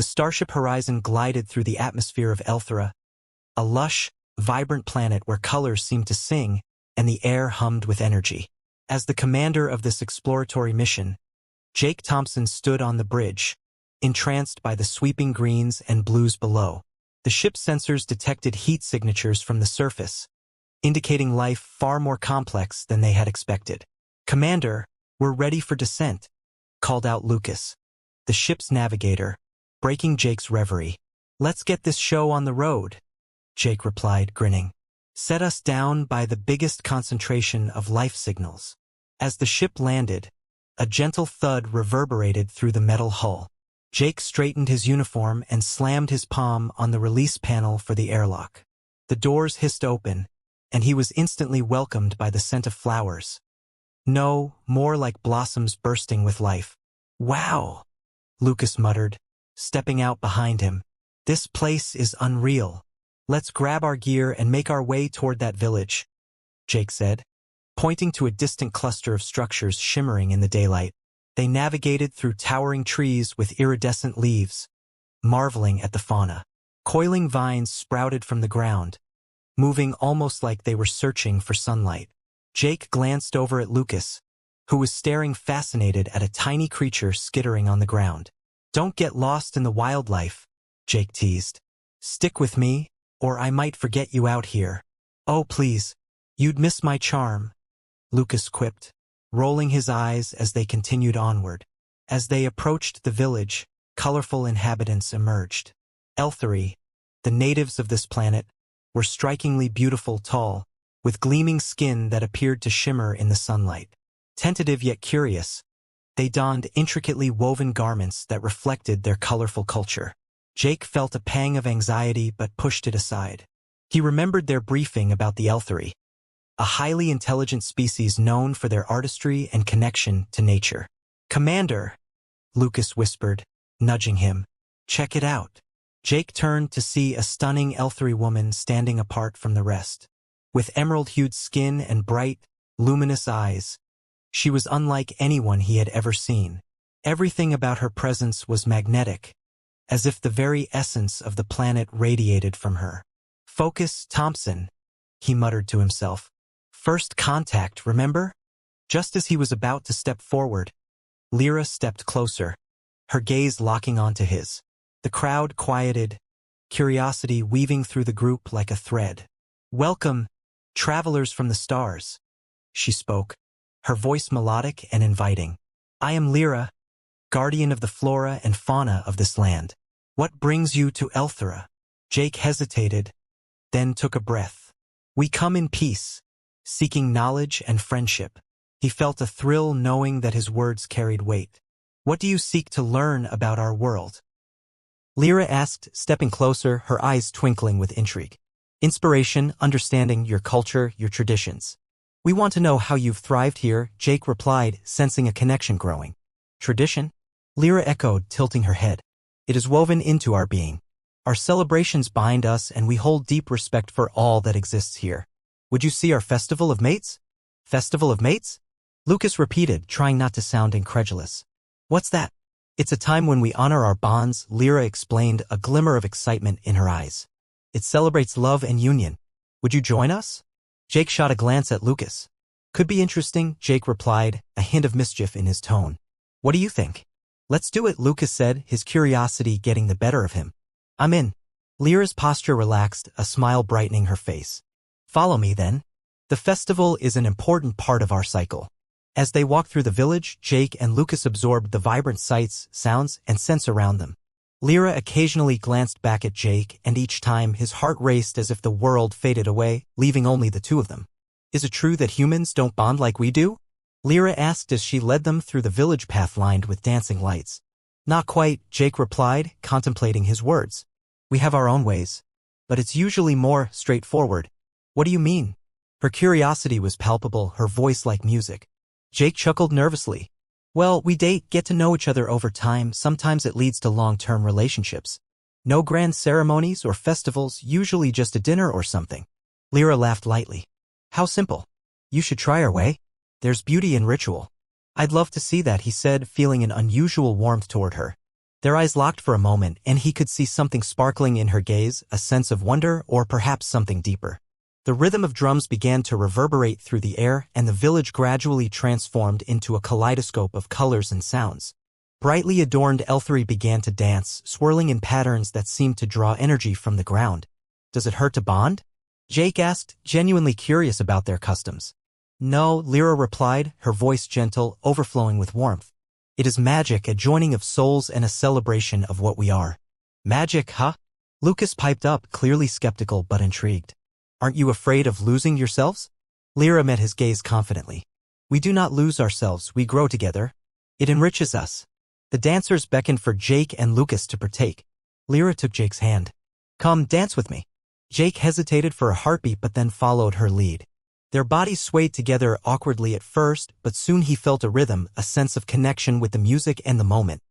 The starship horizon glided through the atmosphere of Elthera, a lush, vibrant planet where colors seemed to sing and the air hummed with energy. As the commander of this exploratory mission, Jake Thompson stood on the bridge, entranced by the sweeping greens and blues below. The ship's sensors detected heat signatures from the surface, indicating life far more complex than they had expected. "Commander, we're ready for descent," called out Lucas, the ship's navigator, breaking Jake's reverie. "Let's get this show on the road," Jake replied, grinning. "Set us down by the biggest concentration of life signals." As the ship landed, a gentle thud reverberated through the metal hull. Jake straightened his uniform and slammed his palm on the release panel for the airlock. The doors hissed open, and he was instantly welcomed by the scent of flowers. No, more like blossoms bursting with life. "Wow," Lucas muttered, stepping out behind him. "This place is unreal. Let's grab our gear and make our way toward that village," Jake said, pointing to a distant cluster of structures shimmering in the daylight. They navigated through towering trees with iridescent leaves, marveling at the fauna. Coiling vines sprouted from the ground, moving almost like they were searching for sunlight. Jake glanced over at Lucas, who was staring fascinated at a tiny creature skittering on the ground. "Don't get lost in the wildlife," Jake teased. "Stick with me, or I might forget you out here." "Oh, please. You'd miss my charm," Lucas quipped, rolling his eyes as they continued onward. As they approached the village, colorful inhabitants emerged. Eltheri, the natives of this planet, were strikingly beautiful, tall, with gleaming skin that appeared to shimmer in the sunlight. Tentative yet curious, they donned intricately woven garments that reflected their colorful culture. Jake felt a pang of anxiety but pushed it aside. He remembered their briefing about the Eltheri, a highly intelligent species known for their artistry and connection to nature. "Commander," Lucas whispered, nudging him. "Check it out." Jake turned to see a stunning Eltheri woman standing apart from the rest. With emerald-hued skin and bright, luminous eyes, she was unlike anyone he had ever seen. Everything about her presence was magnetic, as if the very essence of the planet radiated from her. "Focus, Thompson," he muttered to himself. "First contact, remember?" Just as he was about to step forward, Lyra stepped closer, her gaze locking onto his. The crowd quieted, curiosity weaving through the group like a thread. "Welcome, travelers from the stars," she spoke, her voice melodic and inviting. "I am Lyra, guardian of the flora and fauna of this land. What brings you to Elthera?" Jake hesitated, then took a breath. "We come in peace, seeking knowledge and friendship." He felt a thrill knowing that his words carried weight. "What do you seek to learn about our world?" Lyra asked, stepping closer, her eyes twinkling with intrigue. "Inspiration, understanding your culture, your traditions. We want to know how you've thrived here," Jake replied, sensing a connection growing. "Tradition?" Lyra echoed, tilting her head. "It is woven into our being. Our celebrations bind us, and we hold deep respect for all that exists here. Would you see our Festival of Mates?" "Festival of Mates?" Lucas repeated, trying not to sound incredulous. "What's that?" "It's a time when we honor our bonds," Lyra explained, a glimmer of excitement in her eyes. "It celebrates love and union. Would you join us?" Jake shot a glance at Lucas. "Could be interesting," Jake replied, a hint of mischief in his tone. "What do you think?" "Let's do it," Lucas said, his curiosity getting the better of him. "I'm in." Lyra's posture relaxed, a smile brightening her face. "Follow me, then. The festival is an important part of our cycle." As they walked through the village, Jake and Lucas absorbed the vibrant sights, sounds, and scents around them. Lyra occasionally glanced back at Jake, and each time his heart raced as if the world faded away, leaving only the two of them. "Is it true that humans don't bond like we do?" Lyra asked as she led them through the village path lined with dancing lights. "Not quite," Jake replied, contemplating his words. "We have our own ways, but it's usually more straightforward." "What do you mean?" Her curiosity was palpable, her voice like music. Jake chuckled nervously. "Well, we date, get to know each other over time. Sometimes it leads to long-term relationships. No grand ceremonies or festivals, usually just a dinner or something." Lyra laughed lightly. "How simple. You should try our way. There's beauty in ritual." "I'd love to see that," he said, feeling an unusual warmth toward her. Their eyes locked for a moment, and he could see something sparkling in her gaze, a sense of wonder or perhaps something deeper. The rhythm of drums began to reverberate through the air, and the village gradually transformed into a kaleidoscope of colors and sounds. Brightly adorned elthery began to dance, swirling in patterns that seemed to draw energy from the ground. "Does it hurt to bond?" Jake asked, genuinely curious about their customs. "No," Lyra replied, her voice gentle, overflowing with warmth. "It is magic, a joining of souls and a celebration of what we are." "Magic, huh?" Lucas piped up, clearly skeptical but intrigued. "Aren't you afraid of losing yourselves?" Lyra met his gaze confidently. "We do not lose ourselves, we grow together. It enriches us." The dancers beckoned for Jake and Lucas to partake. Lyra took Jake's hand. "Come, dance with me." Jake hesitated for a heartbeat but then followed her lead. Their bodies swayed together awkwardly at first, but soon he felt a rhythm, a sense of connection with the music and the moment.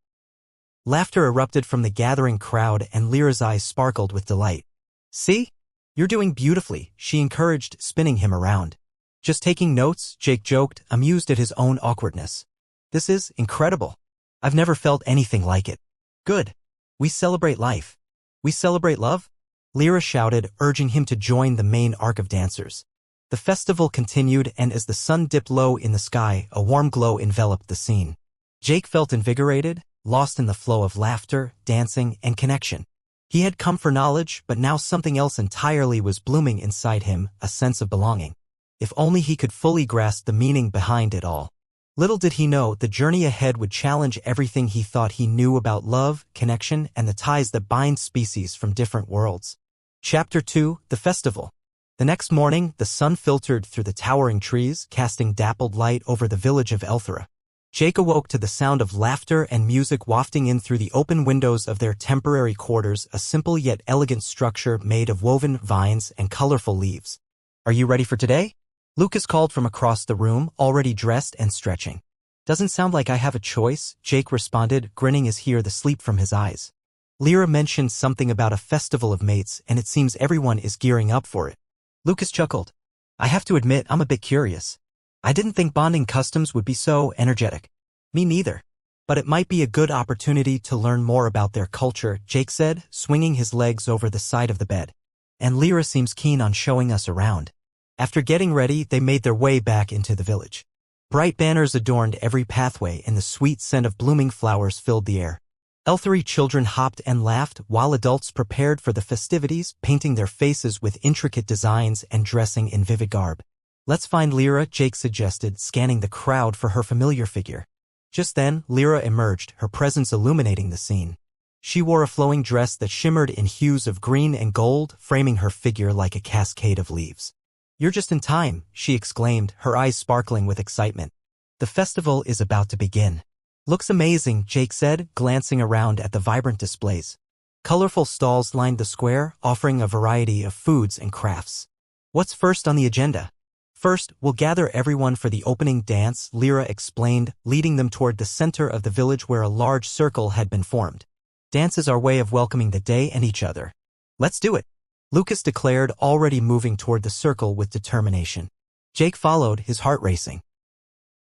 Laughter erupted from the gathering crowd, and Lyra's eyes sparkled with delight. "See? You're doing beautifully," she encouraged, spinning him around. "Just taking notes," Jake joked, amused at his own awkwardness. "This is incredible. I've never felt anything like it." "Good. We celebrate life. We celebrate love?" Lyra shouted, urging him to join the main arc of dancers. The festival continued, and as the sun dipped low in the sky, a warm glow enveloped the scene. Jake felt invigorated, lost in the flow of laughter, dancing, and connection. He had come for knowledge, but now something else entirely was blooming inside him, a sense of belonging. If only he could fully grasp the meaning behind it all. Little did he know, the journey ahead would challenge everything he thought he knew about love, connection, and the ties that bind species from different worlds. Chapter 2: The Festival. The next morning, the sun filtered through the towering trees, casting dappled light over the village of Elthera. Jake awoke to the sound of laughter and music wafting in through the open windows of their temporary quarters, a simple yet elegant structure made of woven vines and colorful leaves. "Are you ready for today?" Lucas called from across the room, already dressed and stretching. "Doesn't sound like I have a choice," Jake responded, grinning as he heard the sleep from his eyes. Lyra mentioned something about a festival of mates, and it seems everyone is gearing up for it. Lucas chuckled. "I have to admit, I'm a bit curious. I didn't think bonding customs would be so energetic." "Me neither. But it might be a good opportunity to learn more about their culture," Jake said, swinging his legs over the side of the bed. "And Lyra seems keen on showing us around." After getting ready, they made their way back into the village. Bright banners adorned every pathway, and the sweet scent of blooming flowers filled the air. Elthery children hopped and laughed, while adults prepared for the festivities, painting their faces with intricate designs and dressing in vivid garb. "Let's find Lyra," Jake suggested, scanning the crowd for her familiar figure. Just then, Lyra emerged, her presence illuminating the scene. She wore a flowing dress that shimmered in hues of green and gold, framing her figure like a cascade of leaves. "You're just in time," she exclaimed, her eyes sparkling with excitement. "The festival is about to begin." "Looks amazing," Jake said, glancing around at the vibrant displays. Colorful stalls lined the square, offering a variety of foods and crafts. "What's first on the agenda?" "First, we'll gather everyone for the opening dance," Lyra explained, leading them toward the center of the village where a large circle had been formed. "Dance is our way of welcoming the day and each other." "Let's do it," Lucas declared, already moving toward the circle with determination. Jake followed, his heart racing.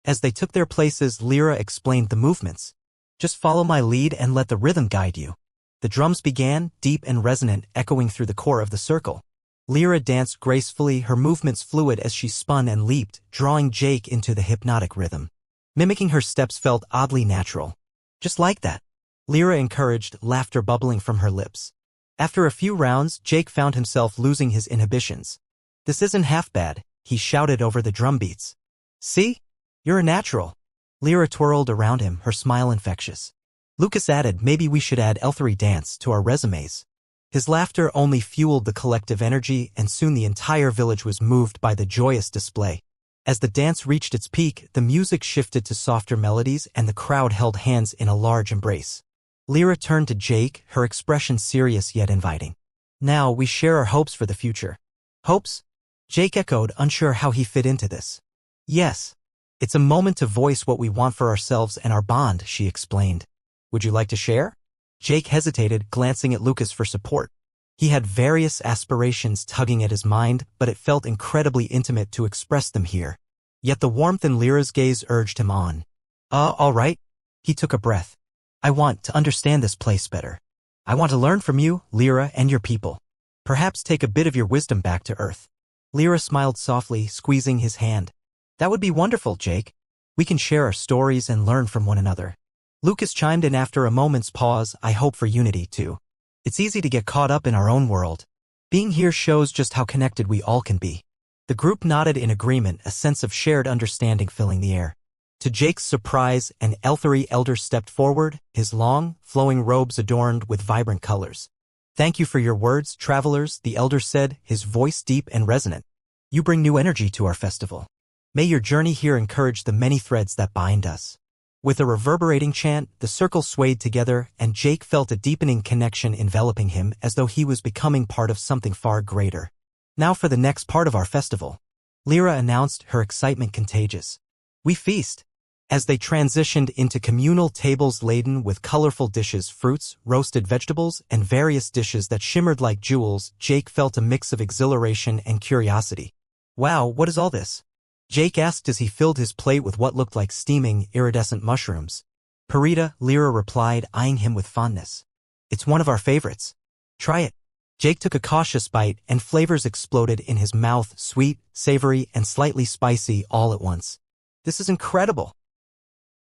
As they took their places, Lyra explained the movements. "Just follow my lead and let the rhythm guide you." The drums began, deep and resonant, echoing through the core of the circle. Lyra danced gracefully, her movements fluid as she spun and leaped, drawing Jake into the hypnotic rhythm. Mimicking her steps felt oddly natural. "Just like that," Lyra encouraged, laughter bubbling from her lips. After a few rounds, Jake found himself losing his inhibitions. "This isn't half bad," he shouted over the drum beats. "See? You're a natural." Lyra twirled around him, her smile infectious. Lucas added, "Maybe we should add Elthery dance to our resumes." His laughter only fueled the collective energy, and soon the entire village was moved by the joyous display. As the dance reached its peak, the music shifted to softer melodies, and the crowd held hands in a large embrace. Lyra turned to Jake, her expression serious yet inviting. "Now we share our hopes for the future." "Hopes?" Jake echoed, unsure how he fit into this. "Yes. It's a moment to voice what we want for ourselves and our bond," she explained. "Would you like to share?" Jake hesitated, glancing at Lucas for support. He had various aspirations tugging at his mind, but it felt incredibly intimate to express them here. Yet the warmth in Lyra's gaze urged him on. All right." He took a breath. I want to understand this place better. I want to learn from you, Lyra, and your people. Perhaps take a bit of your wisdom back to Earth. Lyra smiled softly, squeezing his hand. That would be wonderful, Jake. We can share our stories and learn from one another. Lucas chimed in after a moment's pause. I hope for unity, too. It's easy to get caught up in our own world. Being here shows just how connected we all can be. The group nodded in agreement, a sense of shared understanding filling the air. To Jake's surprise, an Elthery elder stepped forward, his long, flowing robes adorned with vibrant colors. Thank you for your words, travelers, the elder said, his voice deep and resonant. You bring new energy to our festival. May your journey here encourage the many threads that bind us. With a reverberating chant, the circle swayed together, and Jake felt a deepening connection enveloping him as though he was becoming part of something far greater. Now for the next part of our festival. Lyra announced, her excitement contagious. We feast. As they transitioned into communal tables laden with colorful dishes, fruits, roasted vegetables, and various dishes that shimmered like jewels, Jake felt a mix of exhilaration and curiosity. Wow, what is all this? Jake asked as he filled his plate with what looked like steaming, iridescent mushrooms. Parita, Lyra replied, eyeing him with fondness. It's one of our favorites. Try it. Jake took a cautious bite, and flavors exploded in his mouth, sweet, savory, and slightly spicy all at once. This is incredible,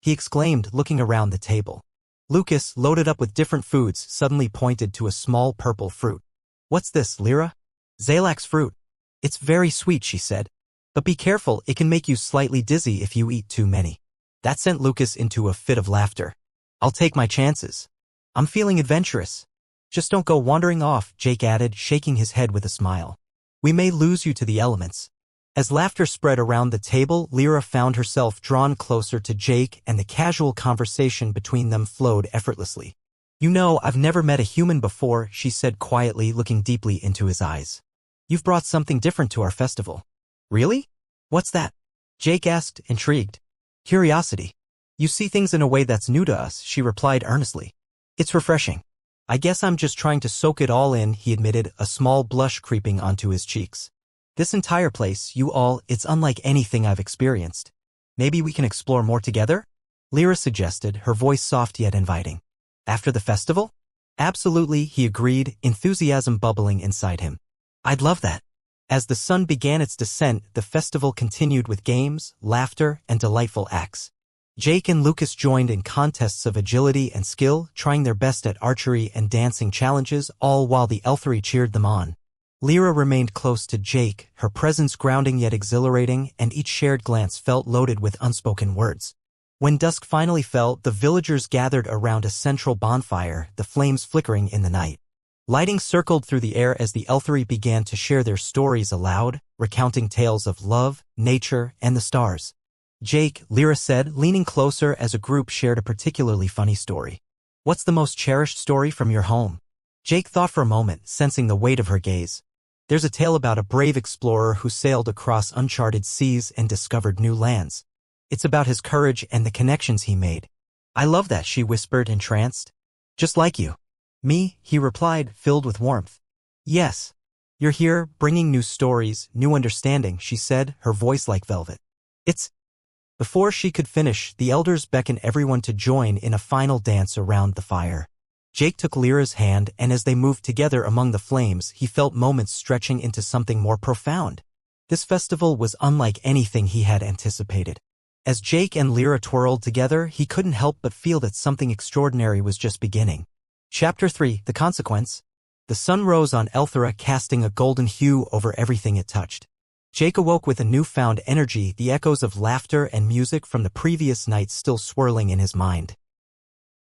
he exclaimed, looking around the table. Lucas, loaded up with different foods, suddenly pointed to a small purple fruit. What's this, Lyra? Zalax fruit. It's very sweet, she said. But be careful, it can make you slightly dizzy if you eat too many. That sent Lucas into a fit of laughter. I'll take my chances. I'm feeling adventurous. Just don't go wandering off, Jake added, shaking his head with a smile. We may lose you to the elements. As laughter spread around the table, Lyra found herself drawn closer to Jake, and the casual conversation between them flowed effortlessly. You know, I've never met a human before, she said quietly, looking deeply into his eyes. You've brought something different to our festival. Really? What's that? Jake asked, intrigued. Curiosity. You see things in a way that's new to us, she replied earnestly. It's refreshing. I guess I'm just trying to soak it all in, he admitted, a small blush creeping onto his cheeks. This entire place, you all, it's unlike anything I've experienced. Maybe we can explore more together? Lyra suggested, her voice soft yet inviting. After the festival? Absolutely, he agreed, enthusiasm bubbling inside him. I'd love that. As the sun began its descent, the festival continued with games, laughter, and delightful acts. Jake and Lucas joined in contests of agility and skill, trying their best at archery and dancing challenges, all while the Elthery cheered them on. Lyra remained close to Jake, her presence grounding yet exhilarating, and each shared glance felt loaded with unspoken words. When dusk finally fell, the villagers gathered around a central bonfire, the flames flickering in the night. Lighting circled through the air as the Elthery began to share their stories aloud, recounting tales of love, nature, and the stars. Jake, Lyra said, leaning closer as a group shared a particularly funny story. What's the most cherished story from your home? Jake thought for a moment, sensing the weight of her gaze. There's a tale about a brave explorer who sailed across uncharted seas and discovered new lands. It's about his courage and the connections he made. I love that, she whispered, entranced. Just like you. Me, he replied, filled with warmth. Yes. You're here, bringing new stories, new understanding, she said, her voice like velvet. It's... Before she could finish, the elders beckoned everyone to join in a final dance around the fire. Jake took Lyra's hand, and as they moved together among the flames, he felt moments stretching into something more profound. This festival was unlike anything he had anticipated. As Jake and Lyra twirled together, he couldn't help but feel that something extraordinary was just beginning. Chapter 3, The Consequence. The sun rose on Elthera, casting a golden hue over everything it touched. Jake awoke with a newfound energy, the echoes of laughter and music from the previous night still swirling in his mind.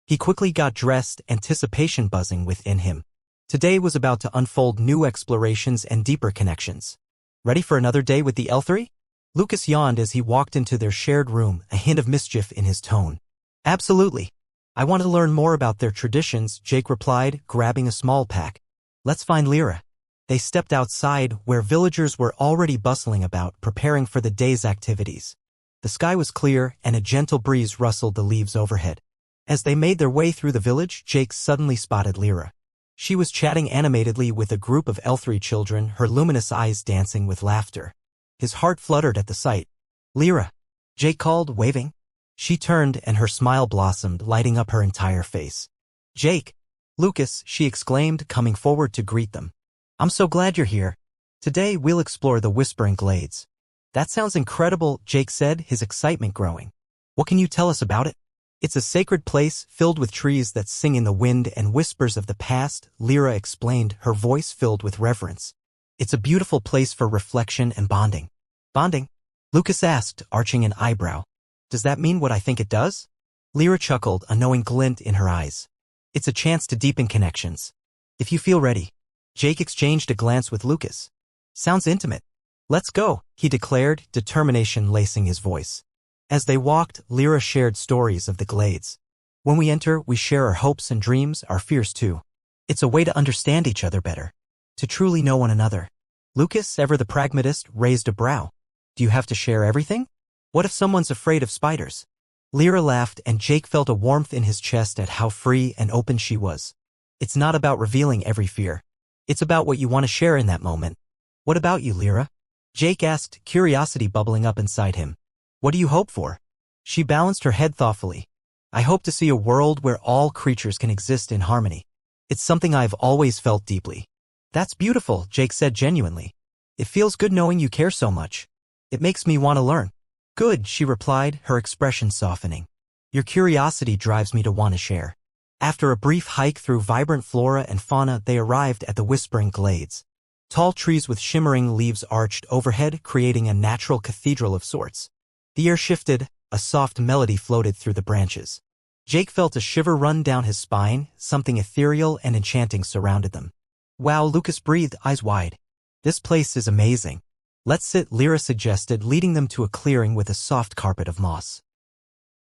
He quickly got dressed, anticipation buzzing within him. Today was about to unfold new explorations and deeper connections. Ready for another day with the Elthery? Lucas yawned as he walked into their shared room, a hint of mischief in his tone. Absolutely. I want to learn more about their traditions, Jake replied, grabbing a small pack. Let's find Lyra. They stepped outside, where villagers were already bustling about, preparing for the day's activities. The sky was clear, and a gentle breeze rustled the leaves overhead. As they made their way through the village, Jake suddenly spotted Lyra. She was chatting animatedly with a group of Elthery children, her luminous eyes dancing with laughter. His heart fluttered at the sight. Lyra, Jake called, waving. She turned and her smile blossomed, lighting up her entire face. "Jake, Lucas," she exclaimed, coming forward to greet them. "I'm so glad you're here. Today we'll explore the Whispering Glades." "That sounds incredible," Jake said, his excitement growing. "What can you tell us about it?" "It's a sacred place filled with trees that sing in the wind and whispers of the past," Lyra explained, her voice filled with reverence. "It's a beautiful place for reflection and bonding." "Bonding?" Lucas asked, arching an eyebrow. "Does that mean what I think it does?" Lyra chuckled, a knowing glint in her eyes. "It's a chance to deepen connections. If you feel ready." Jake exchanged a glance with Lucas. "Sounds intimate." "Let's go," he declared, determination lacing his voice. As they walked, Lyra shared stories of the glades. "When we enter, we share our hopes and dreams, our fears too. It's a way to understand each other better, to truly know one another." Lucas, ever the pragmatist, raised a brow. "Do you have to share everything? What if someone's afraid of spiders?" Lyra laughed, and Jake felt a warmth in his chest at how free and open she was. "It's not about revealing every fear. It's about what you want to share in that moment." "What about you, Lyra?" Jake asked, curiosity bubbling up inside him. "What do you hope for?" She balanced her head thoughtfully. "I hope to see a world where all creatures can exist in harmony. It's something I've always felt deeply." "That's beautiful," Jake said genuinely. "It feels good knowing you care so much. It makes me want to learn." "Good," she replied, her expression softening. "Your curiosity drives me to want to share." After a brief hike through vibrant flora and fauna, they arrived at the Whispering Glades. Tall trees with shimmering leaves arched overhead, creating a natural cathedral of sorts. The air shifted, a soft melody floated through the branches. Jake felt a shiver run down his spine, something ethereal and enchanting surrounded them. "Wow," Lucas breathed, eyes wide. "This place is amazing." "Let's sit," Lyra suggested, leading them to a clearing with a soft carpet of moss.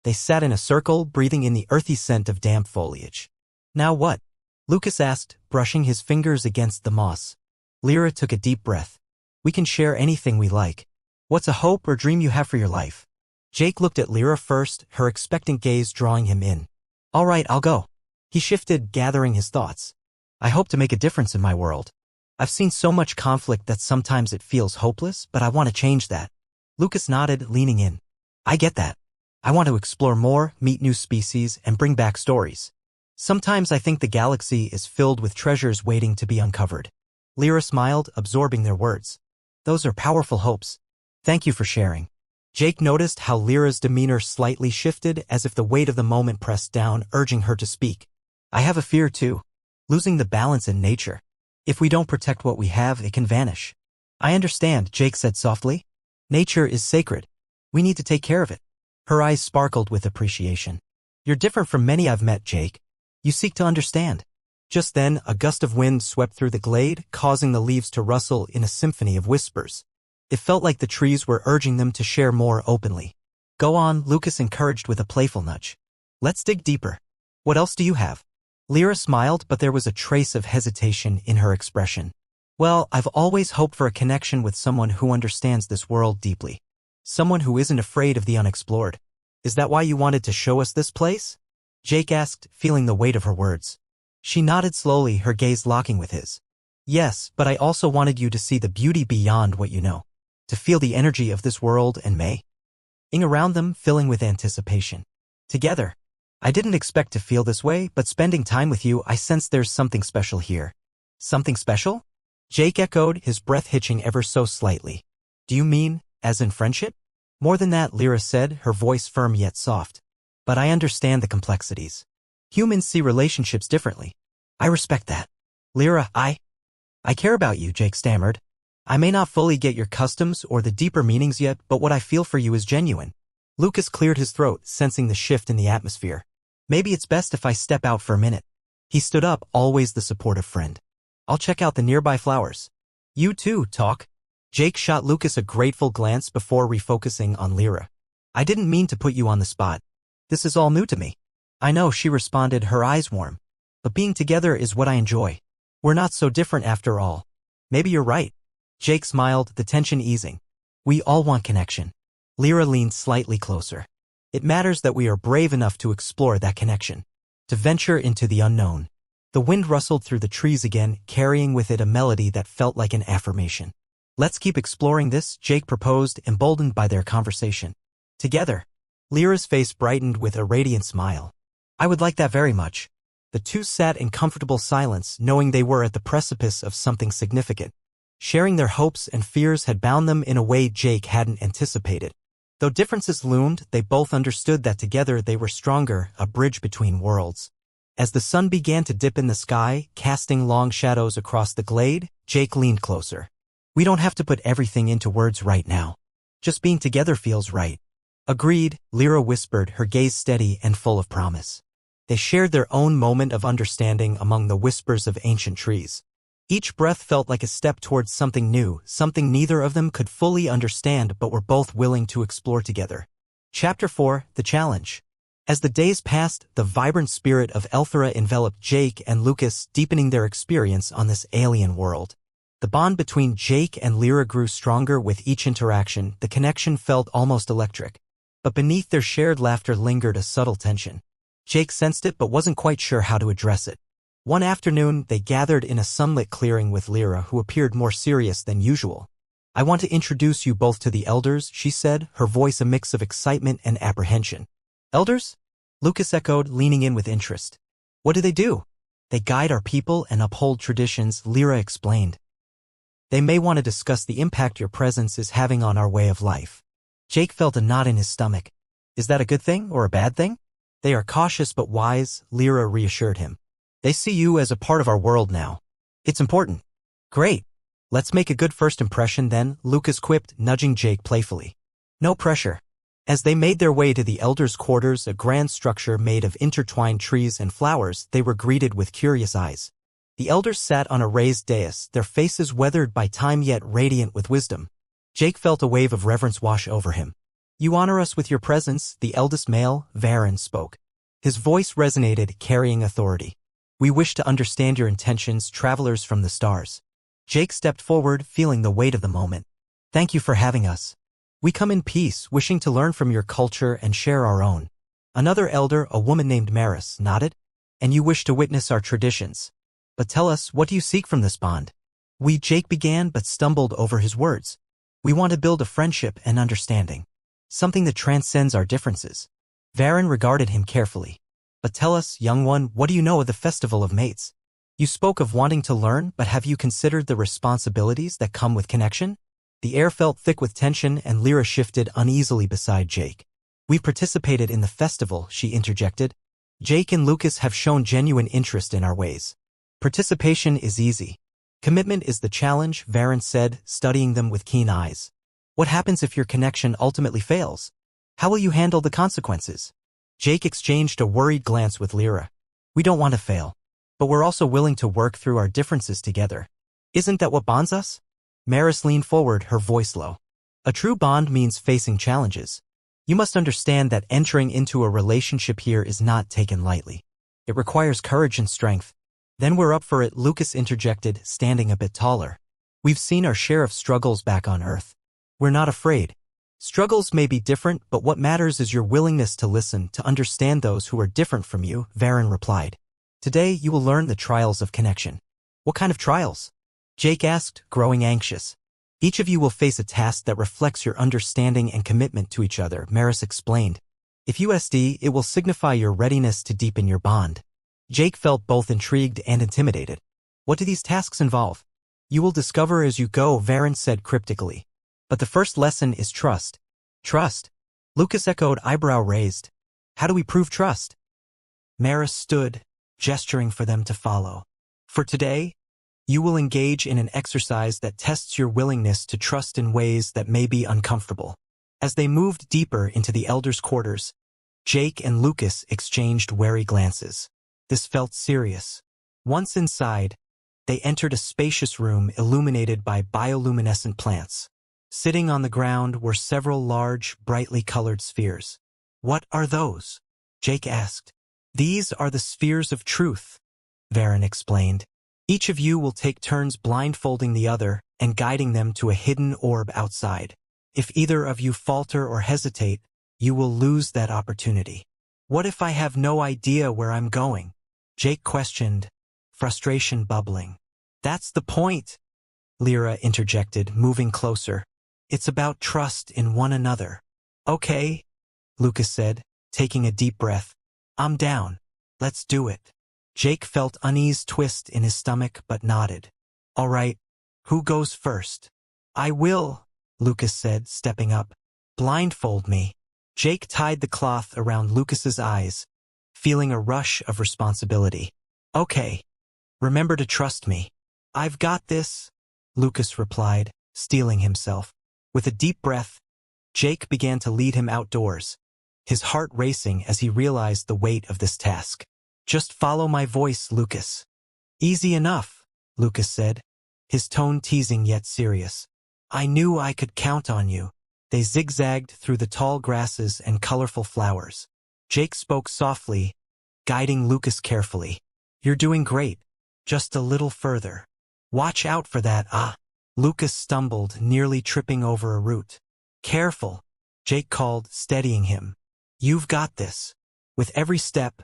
They sat in a circle, breathing in the earthy scent of damp foliage. "Now what?" Lucas asked, brushing his fingers against the moss. Lyra took a deep breath. "We can share anything we like. What's a hope or dream you have for your life?" Jake looked at Lyra first, her expectant gaze drawing him in. "All right, I'll go." He shifted, gathering his thoughts. "I hope to make a difference in my world. I've seen so much conflict that sometimes it feels hopeless, but I want to change that." Lucas nodded, leaning in. "I get that. I want to explore more, meet new species, and bring back stories. Sometimes I think the galaxy is filled with treasures waiting to be uncovered." Lyra smiled, absorbing their words. "Those are powerful hopes. Thank you for sharing." Jake noticed how Lyra's demeanor slightly shifted, as if the weight of the moment pressed down, urging her to speak. "I have a fear too. Losing the balance in nature. If we don't protect what we have, it can vanish." "I understand," Jake said softly. "Nature is sacred. We need to take care of it." Her eyes sparkled with appreciation. "You're different from many I've met, Jake. You seek to understand." Just then, a gust of wind swept through the glade, causing the leaves to rustle in a symphony of whispers. It felt like the trees were urging them to share more openly. "Go on," Lucas encouraged with a playful nudge. "Let's dig deeper. What else do you have?" Lyra smiled, but there was a trace of hesitation in her expression. "Well, I've always hoped for a connection with someone who understands this world deeply. Someone who isn't afraid of the unexplored." "Is that why you wanted to show us this place?" Jake asked, feeling the weight of her words. She nodded slowly, her gaze locking with his. "Yes, but I also wanted you to see the beauty beyond what you know. To feel the energy of this world and May"ing around them, filling with anticipation. "Together. I didn't expect to feel this way, but spending time with you, I sense there's something special here." "Something special?" Jake echoed, his breath hitching ever so slightly. "Do you mean, as in friendship?" "More than that," Lyra said, her voice firm yet soft. "But I understand the complexities. Humans see relationships differently. I respect that." "Lyra, I care about you," Jake stammered. "I may not fully get your customs or the deeper meanings yet, but what I feel for you is genuine." Lucas cleared his throat, sensing the shift in the atmosphere. "Maybe it's best if I step out for a minute." He stood up, always the supportive friend. "I'll check out the nearby flowers." "You too, talk." Jake shot Lucas a grateful glance before refocusing on Lyra. "I didn't mean to put you on the spot. This is all new to me." "I know," she responded, her eyes warm. "But being together is what I enjoy. We're not so different after all." "Maybe you're right." Jake smiled, the tension easing. "We all want connection." Lyra leaned slightly closer. "It matters that we are brave enough to explore that connection. To venture into the unknown." The wind rustled through the trees again, carrying with it a melody that felt like an affirmation. "Let's keep exploring this," Jake proposed, emboldened by their conversation. "Together." Lyra's face brightened with a radiant smile. I would like that very much. The two sat in comfortable silence, knowing they were at the precipice of something significant. Sharing their hopes and fears had bound them in a way Jake hadn't anticipated. Though differences loomed, they both understood that together they were stronger, a bridge between worlds. As the sun began to dip in the sky, casting long shadows across the glade, Jake leaned closer. We don't have to put everything into words right now. Just being together feels right. Agreed, Lyra whispered, her gaze steady and full of promise. They shared their own moment of understanding among the whispers of ancient trees. Each breath felt like a step towards something new, something neither of them could fully understand but were both willing to explore together. Chapter 4, The Challenge. As the days passed, the vibrant spirit of Elthera enveloped Jake and Lucas, deepening their experience on this alien world. The bond between Jake and Lyra grew stronger with each interaction, the connection felt almost electric. But beneath their shared laughter lingered a subtle tension. Jake sensed it but wasn't quite sure how to address it. One afternoon, they gathered in a sunlit clearing with Lyra, who appeared more serious than usual. I want to introduce you both to the elders, she said, her voice a mix of excitement and apprehension. Elders? Lucas echoed, leaning in with interest. What do they do? They guide our people and uphold traditions, Lyra explained. They may want to discuss the impact your presence is having on our way of life. Jake felt a knot in his stomach. Is that a good thing or a bad thing? They are cautious but wise, Lyra reassured him. They see you as a part of our world now. It's important. Great. Let's make a good first impression then, Lucas quipped, nudging Jake playfully. No pressure. As they made their way to the elders' quarters, a grand structure made of intertwined trees and flowers, they were greeted with curious eyes. The elders sat on a raised dais, their faces weathered by time yet radiant with wisdom. Jake felt a wave of reverence wash over him. You honor us with your presence, the eldest male, Varen, spoke. His voice resonated, carrying authority. We wish to understand your intentions, travelers from the stars. Jake stepped forward, feeling the weight of the moment. Thank you for having us. We come in peace, wishing to learn from your culture and share our own. Another elder, a woman named Maris, nodded. And you wish to witness our traditions. But tell us, what do you seek from this bond? Jake began but stumbled over his words. We want to build a friendship and understanding. Something that transcends our differences. Varen regarded him carefully. But tell us, young one, what do you know of the Festival of Mates? You spoke of wanting to learn, but have you considered the responsibilities that come with connection? The air felt thick with tension and Lyra shifted uneasily beside Jake. We've participated in the festival, she interjected. Jake and Lucas have shown genuine interest in our ways. Participation is easy. Commitment is the challenge, Varen said, studying them with keen eyes. What happens if your connection ultimately fails? How will you handle the consequences? Jake exchanged a worried glance with Lyra. We don't want to fail. But we're also willing to work through our differences together. Isn't that what bonds us? Maris leaned forward, her voice low. A true bond means facing challenges. You must understand that entering into a relationship here is not taken lightly. It requires courage and strength. Then we're up for it, Lucas interjected, standing a bit taller. We've seen our share of struggles back on Earth. We're not afraid. Struggles may be different, but what matters is your willingness to listen, to understand those who are different from you, Varen replied. Today you will learn the trials of connection. What kind of trials? Jake asked, growing anxious. Each of you will face a task that reflects your understanding and commitment to each other, Maris explained. If USD, it will signify your readiness to deepen your bond. Jake felt both intrigued and intimidated. What do these tasks involve? You will discover as you go, Varen said cryptically. But the first lesson is trust. Trust? Lucas echoed, eyebrow raised. How do we prove trust? Maris stood, gesturing for them to follow. For today, you will engage in an exercise that tests your willingness to trust in ways that may be uncomfortable. As they moved deeper into the elders' quarters, Jake and Lucas exchanged wary glances. This felt serious. Once inside, they entered a spacious room illuminated by bioluminescent plants. Sitting on the ground were several large, brightly colored spheres. What are those? Jake asked. These are the spheres of truth, Varen explained. Each of you will take turns blindfolding the other and guiding them to a hidden orb outside. If either of you falter or hesitate, you will lose that opportunity. What if I have no idea where I'm going? Jake questioned, frustration bubbling. That's the point, Lyra interjected, moving closer. It's about trust in one another. Okay, Lucas said, taking a deep breath. I'm down. Let's do it. Jake felt unease twist in his stomach but nodded. All right, who goes first? I will, Lucas said, stepping up. Blindfold me. Jake tied the cloth around Lucas's eyes, feeling a rush of responsibility. Okay. Remember to trust me. I've got this, Lucas replied, steeling himself. With a deep breath, Jake began to lead him outdoors, his heart racing as he realized the weight of this task. Just follow my voice, Lucas. Easy enough, Lucas said, his tone teasing yet serious. I knew I could count on you. They zigzagged through the tall grasses and colorful flowers. Jake spoke softly, guiding Lucas carefully. You're doing great. Just a little further. Watch out for that, Lucas stumbled, nearly tripping over a root. Careful, Jake called, steadying him. You've got this. With every step,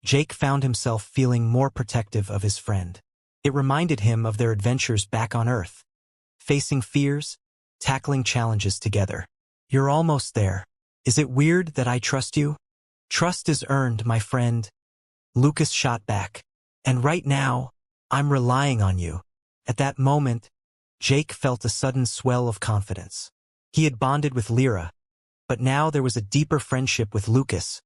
Jake found himself feeling more protective of his friend. It reminded him of their adventures back on Earth. Facing fears, tackling challenges together. You're almost there. Is it weird that I trust you? Trust is earned, my friend. Lucas shot back. And right now, I'm relying on you. At that moment, Jake felt a sudden swell of confidence. He had bonded with Lyra, but now there was a deeper friendship with Lucas,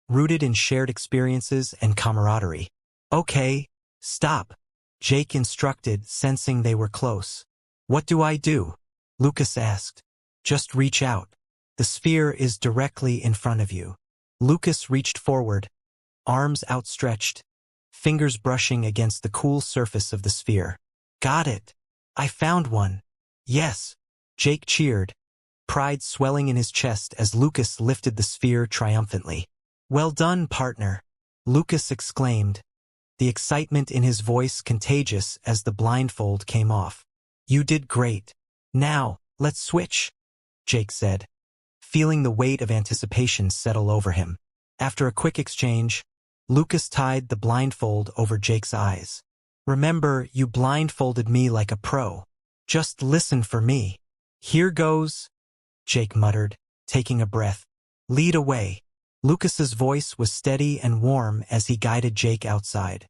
rooted in shared experiences and camaraderie. Okay, stop, Jake instructed, sensing they were close. What do I do? Lucas asked. Just reach out. The sphere is directly in front of you. Lucas reached forward, arms outstretched, fingers brushing against the cool surface of the sphere. Got it. I found one. Yes, Jake cheered, pride swelling in his chest as Lucas lifted the sphere triumphantly. Well done, partner, Lucas exclaimed, the excitement in his voice contagious as the blindfold came off. You did great. Now, let's switch, Jake said, feeling the weight of anticipation settle over him. After a quick exchange, Lucas tied the blindfold over Jake's eyes. Remember, you blindfolded me like a pro. Just listen for me. Here goes, Jake muttered, taking a breath. Lead away. Lucas's voice was steady and warm as he guided Jake outside.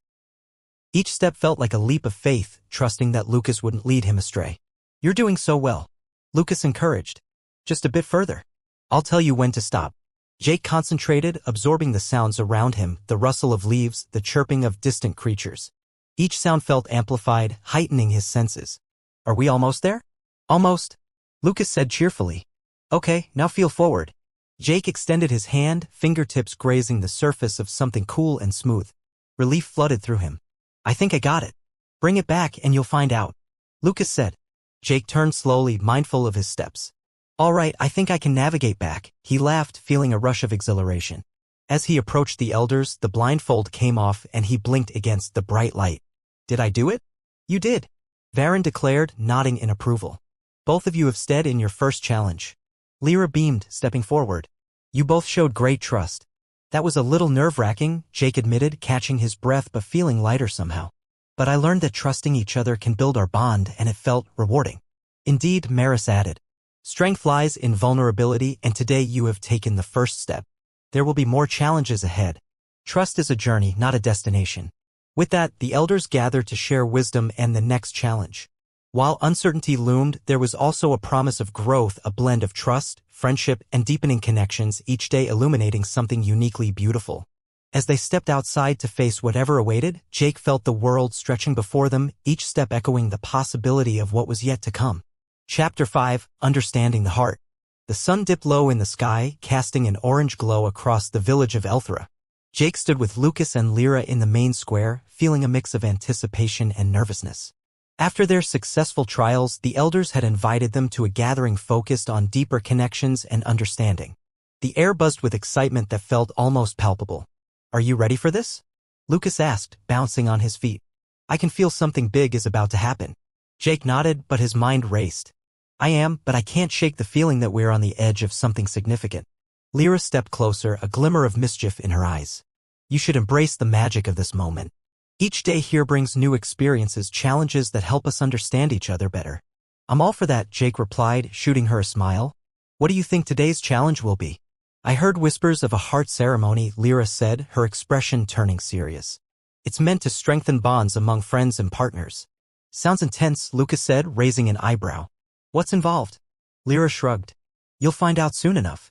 Each step felt like a leap of faith, trusting that Lucas wouldn't lead him astray. You're doing so well, Lucas encouraged. Just a bit further. I'll tell you when to stop. Jake concentrated, absorbing the sounds around him, the rustle of leaves, the chirping of distant creatures. Each sound felt amplified, heightening his senses. Are we almost there? Almost, Lucas said cheerfully. Okay, now feel forward. Jake extended his hand, fingertips grazing the surface of something cool and smooth. Relief flooded through him. I think I got it. Bring it back and you'll find out, Lucas said. Jake turned slowly, mindful of his steps. All right, I think I can navigate back, he laughed, feeling a rush of exhilaration. As he approached the elders, the blindfold came off and he blinked against the bright light. Did I do it? You did, Varen declared, nodding in approval. Both of you have stead in your first challenge. Lyra beamed, stepping forward. You both showed great trust. That was a little nerve-wracking, Jake admitted, catching his breath but feeling lighter somehow. But I learned that trusting each other can build our bond and it felt rewarding. Indeed, Maris added. Strength lies in vulnerability and today you have taken the first step. There will be more challenges ahead. Trust is a journey, not a destination. With that, the elders gathered to share wisdom and the next challenge. While uncertainty loomed, there was also a promise of growth, a blend of trust, friendship, and deepening connections, each day illuminating something uniquely beautiful. As they stepped outside to face whatever awaited, Jake felt the world stretching before them, each step echoing the possibility of what was yet to come. Chapter 5, Understanding the Heart. The sun dipped low in the sky, casting an orange glow across the village of Elthra. Jake stood with Lucas and Lyra in the main square, feeling a mix of anticipation and nervousness. After their successful trials, the elders had invited them to a gathering focused on deeper connections and understanding. The air buzzed with excitement that felt almost palpable. Are you ready for this? Lucas asked, bouncing on his feet. I can feel something big is about to happen. Jake nodded, but his mind raced. I am, but I can't shake the feeling that we're on the edge of something significant. Lyra stepped closer, a glimmer of mischief in her eyes. You should embrace the magic of this moment. Each day here brings new experiences, challenges that help us understand each other better. I'm all for that, Jake replied, shooting her a smile. What do you think today's challenge will be? I heard whispers of a heart ceremony, Lyra said, her expression turning serious. It's meant to strengthen bonds among friends and partners. Sounds intense, Lucas said, raising an eyebrow. What's involved? Lyra shrugged. You'll find out soon enough.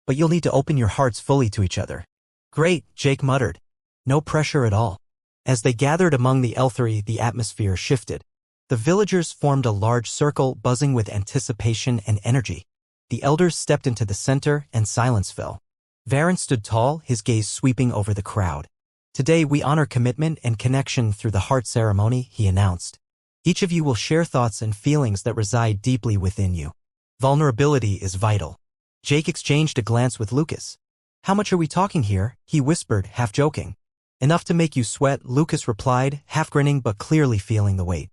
But you'll need to open your hearts fully to each other. Great, Jake muttered. No pressure at all. As they gathered among the Elthery, the atmosphere shifted. The villagers formed a large circle, buzzing with anticipation and energy. The elders stepped into the center, and silence fell. Varen stood tall, his gaze sweeping over the crowd. Today we honor commitment and connection through the heart ceremony, he announced. Each of you will share thoughts and feelings that reside deeply within you. Vulnerability is vital. Jake exchanged a glance with Lucas. How much are we talking here? He whispered, half joking. Enough to make you sweat, Lucas replied, half grinning but clearly feeling the weight.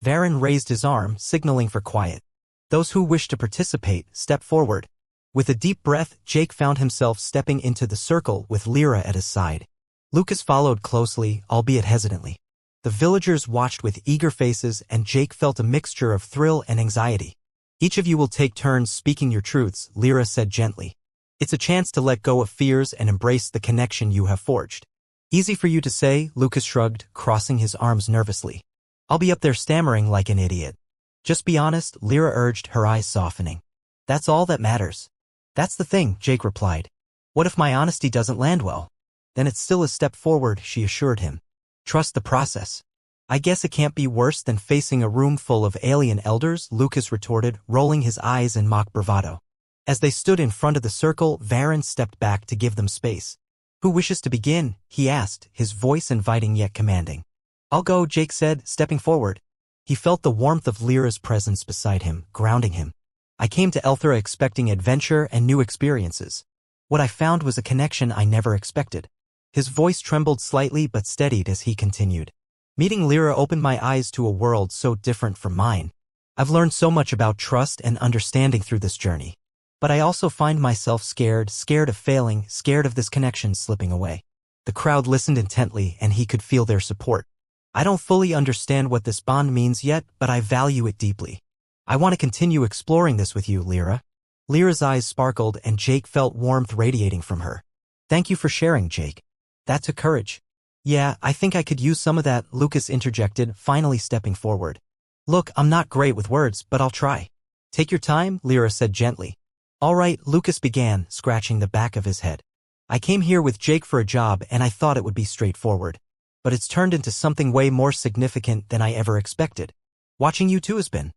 Varen raised his arm, signaling for quiet. Those who wish to participate, step forward. With a deep breath, Jake found himself stepping into the circle with Lyra at his side. Lucas followed closely, albeit hesitantly. The villagers watched with eager faces, and Jake felt a mixture of thrill and anxiety. Each of you will take turns speaking your truths, Lyra said gently. It's a chance to let go of fears and embrace the connection you have forged. Easy for you to say, Lucas shrugged, crossing his arms nervously. I'll be up there stammering like an idiot. Just be honest, Lyra urged, her eyes softening. That's all that matters. That's the thing, Jake replied. What if my honesty doesn't land well? Then it's still a step forward, she assured him. Trust the process. I guess it can't be worse than facing a room full of alien elders, Lucas retorted, rolling his eyes in mock bravado. As they stood in front of the circle, Varen stepped back to give them space. Who wishes to begin? He asked, his voice inviting yet commanding. I'll go, Jake said, stepping forward. He felt the warmth of Lyra's presence beside him, grounding him. I came to Elthera expecting adventure and new experiences. What I found was a connection I never expected. His voice trembled slightly but steadied as he continued. Meeting Lyra opened my eyes to a world so different from mine. I've learned so much about trust and understanding through this journey. But I also find myself scared of failing, scared of this connection slipping away. The crowd listened intently, and he could feel their support. I don't fully understand what this bond means yet, but I value it deeply. I want to continue exploring this with you, Lyra. Lyra's eyes sparkled, and Jake felt warmth radiating from her. Thank you for sharing, Jake. That took courage. Yeah, I think I could use some of that, Lucas interjected, finally stepping forward. Look, I'm not great with words, but I'll try. Take your time, Lyra said gently. All right, Lucas began, scratching the back of his head. I came here with Jake for a job, and I thought it would be straightforward. But it's turned into something way more significant than I ever expected. Watching you two has been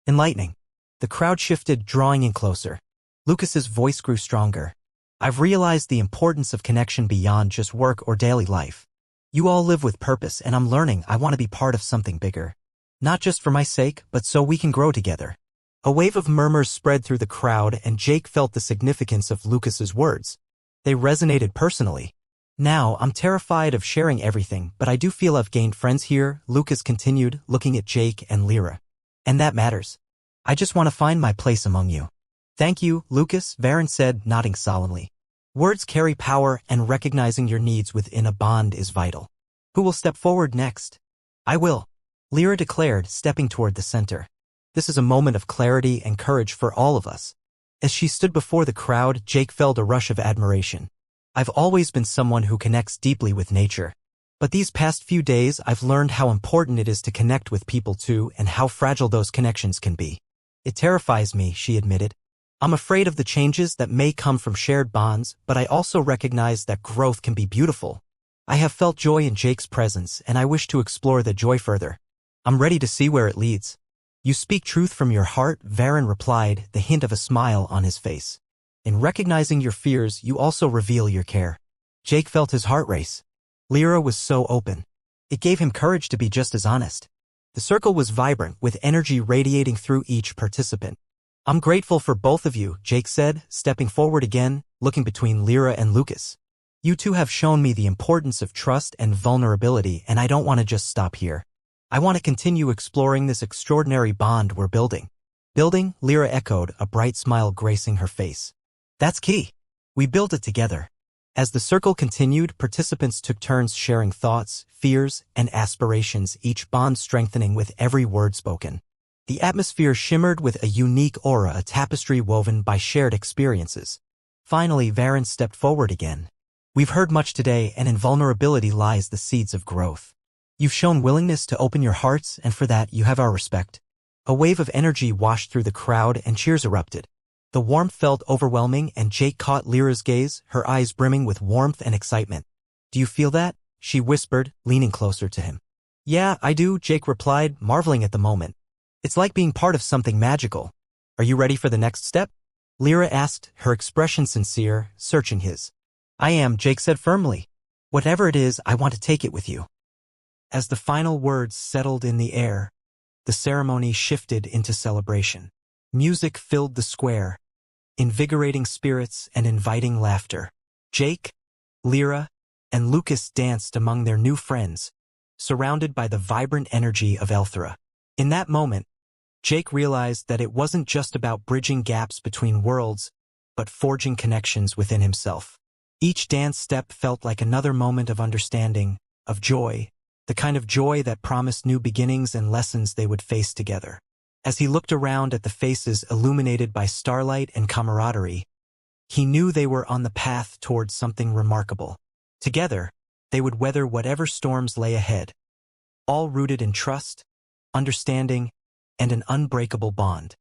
enlightening. The crowd shifted, drawing in closer. Lucas's voice grew stronger. I've realized the importance of connection beyond just work or daily life. You all live with purpose, and I'm learning I want to be part of something bigger. Not just for my sake, but so we can grow together. A wave of murmurs spread through the crowd, and Jake felt the significance of Lucas's words. They resonated personally. Now, I'm terrified of sharing everything, but I do feel I've gained friends here, Lucas continued, looking at Jake and Lyra. And that matters. I just want to find my place among you. Thank you, Lucas, Varen said, nodding solemnly. Words carry power, and recognizing your needs within a bond is vital. Who will step forward next? I will, Lyra declared, stepping toward the center. This is a moment of clarity and courage for all of us. As she stood before the crowd, Jake felt a rush of admiration. I've always been someone who connects deeply with nature. But these past few days, I've learned how important it is to connect with people too, and how fragile those connections can be. It terrifies me, she admitted. I'm afraid of the changes that may come from shared bonds, but I also recognize that growth can be beautiful. I have felt joy in Jake's presence, and I wish to explore that joy further. I'm ready to see where it leads. You speak truth from your heart, Varen replied, the hint of a smile on his face. In recognizing your fears, you also reveal your care. Jake felt his heart race. Lyra was so open. It gave him courage to be just as honest. The circle was vibrant, with energy radiating through each participant. I'm grateful for both of you, Jake said, stepping forward again, looking between Lyra and Lucas. You two have shown me the importance of trust and vulnerability, and I don't want to just stop here. I want to continue exploring this extraordinary bond we're building. Building, Lyra echoed, a bright smile gracing her face. That's key. We built it together. As the circle continued, participants took turns sharing thoughts, fears, and aspirations, each bond strengthening with every word spoken. The atmosphere shimmered with a unique aura, a tapestry woven by shared experiences. Finally, Varen stepped forward again. We've heard much today, and in vulnerability lies the seeds of growth. You've shown willingness to open your hearts, and for that you have our respect. A wave of energy washed through the crowd and cheers erupted. The warmth felt overwhelming, and Jake caught Lyra's gaze, her eyes brimming with warmth and excitement. Do you feel that? She whispered, leaning closer to him. Yeah, I do, Jake replied, marveling at the moment. It's like being part of something magical. Are you ready for the next step? Lyra asked, her expression sincere, searching his. I am, Jake said firmly. Whatever it is, I want to take it with you. As the final words settled in the air, the ceremony shifted into celebration. Music filled the square, invigorating spirits and inviting laughter. Jake, Lyra, and Lucas danced among their new friends, surrounded by the vibrant energy of Elthera. In that moment, Jake realized that it wasn't just about bridging gaps between worlds, but forging connections within himself. Each dance step felt like another moment of understanding, of joy, the kind of joy that promised new beginnings and lessons they would face together. As he looked around at the faces illuminated by starlight and camaraderie, he knew they were on the path towards something remarkable. Together, they would weather whatever storms lay ahead, all rooted in trust, understanding, and an unbreakable bond.